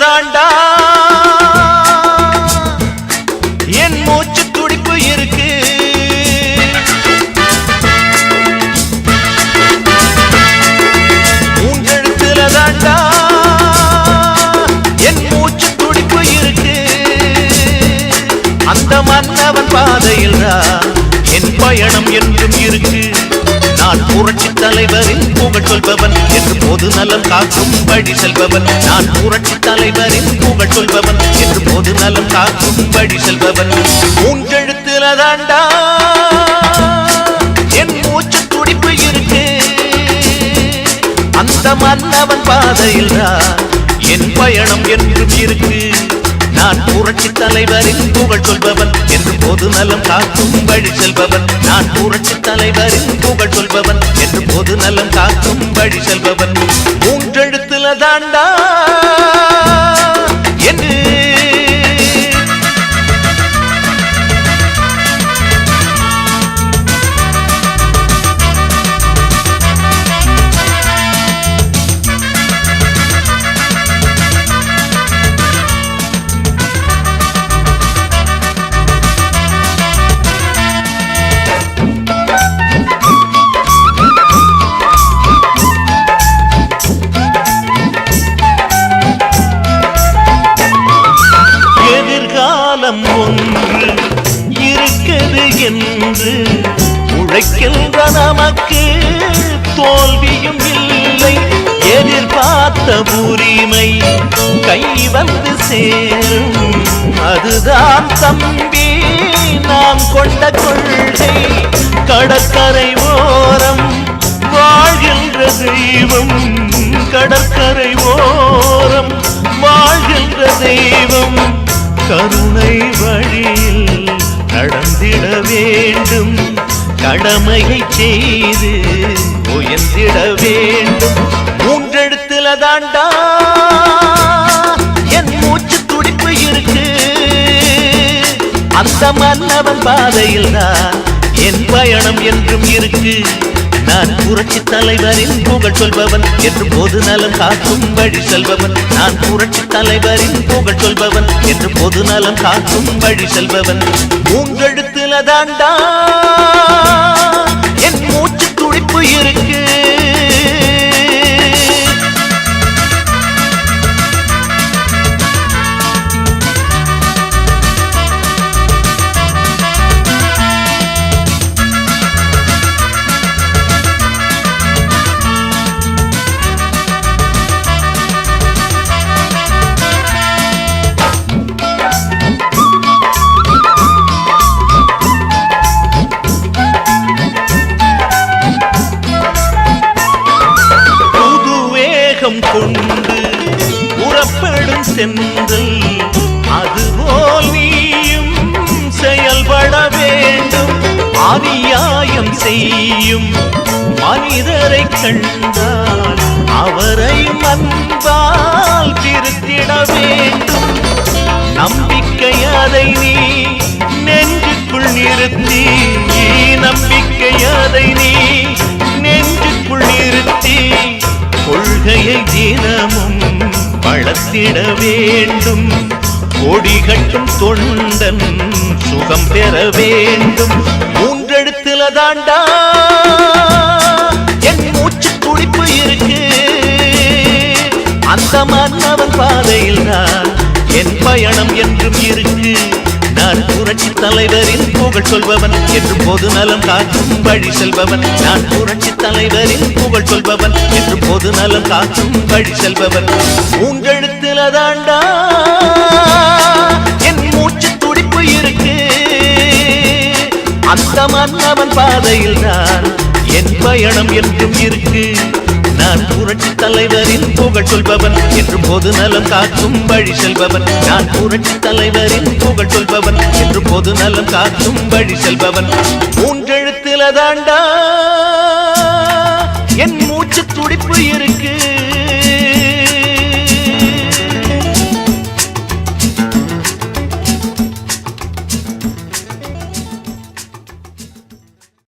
தாண்டா என் மூச்சு துடிப்பு இருக்கு. மூன்றெழுத்துல தாண்டா என் மூச்சு துடிப்பு இருக்கு. அந்த மன்னவன் பாதையில் என் பயணம் என்றும் இருக்கு. நான் புரட்சி தலைவரின் புகழ் சொல்பவன் என்று பொது நலம் காக்கும் வழி செல்பவன். நான் புரட்சி தலைவரின் புகழ் சொல்பவன் என்று பொது நலம் காக்கும் வழி செல்பவன். மூன்றெழுத்துல தாண்டா என் மூச்சு துடிப்பு இருக்கு. அந்த மன்னவன் பாதையில் என் பயணம் என்றும் இருக்கு. நான் புரட்சி தலைவரின் புகழ் சொல்பவன் என்று பொது நலம் காக்கும் வழி செல்பவன். நான் புரட்சி தலைவரின் புகழ் சொல்பவன் என்று பொது நலம் காக்கும் வழி செல்பவன். மூன்றெழுத்துல தாண்டா என்று ஒன்று இருக்குது என்று உழைக்கின்ற நமக்கு தோல்வியும் இல்லை. எதிர்பார்த்த உரிமை கை வந்து சேரும், அதுதான் தம்பி நாம் கொண்ட கொள்கை. கடற்கரை ஓரம் வாழ்கின்ற தெய்வம், கடற்கரை ஓரம் வாழ்கின்ற தெய்வம். கருணை வழியில் நடந்திட வேண்டும், கடமையை செய்து உயர்ந்திட வேண்டும். மூன்றெழுத்துல தாண்டா என் மூச்சு துடிப்பு இருக்கு. அந்த மன்னவன் பாதையில் தான் என் பயணம் என்றும் இருக்கு. நான் புரட்சி தலைவரின் புகழ் சொல்பவன் என்று பொது நலம் காக்கும் வழி செல்பவன். நான் புரட்சி தலைவரின் புகழ் சொல்பவன் என்று பொது நலம் காக்கும் வழி செல்பவன். மூன்றெழுத்துல தாண்டா என் மூச்சு துடிப்பு இருக்கு. கொண்டு புறப்படும் சென்றல் அதுபோல் நீயும் செயல்பட வேண்டும். அநியாயம் செய்யும் மனிதரை கண்டால் அவரையும் அன்பால் திருத்திட வேண்டும். நம்பிக்கை அதை நீ நெஞ்சுக்குள் நிறுத்தி, நம்பிக்கை அதை நீ நெஞ்சுக்குள் நிறுத்தி கொள்கையை தினமும் வளர்த்திட வேண்டும். கொடி கட்டும் தொண்டன் சுகம் பெற வேண்டும். மூன்றெழுத்துல தாண்டா என் மூச்சு துடிப்பு இருக்கு. அந்த மன்னவன் பாதையில் தான் என் பயணம் என்றும் இருக்கு. நான் புரட்சி தலைவரின் புகழ் சொல்பவன் என்று பொது நலம் காக்கும் வழி செல்பவன். நான் புரட்சி தலைவரின் புகழ் சொல்பவன் என்று பொது நலம் காக்கும் வழி செல்பவன். மூன்றெழுத்துல தாண்டா என் மூச்சு துடிப்பு இருக்கு. அந்த மன்னவன் பாதையில் தான் என் பயணம் என்றும் இருக்கு. நான் புரட்சி தலைவரின் புகழ் சொல்பவன் என்று பொது நலம் காக்கும் வழி செல்பவன். நான் புரட்சி தலைவரின் புகழ் சொல்பவன் என்று பொது நலம் காக்கும் வழி செல்பவன். மூன்றெழுத்துல தாண்டா என் மூச்சு துடிப்பு இருக்கு.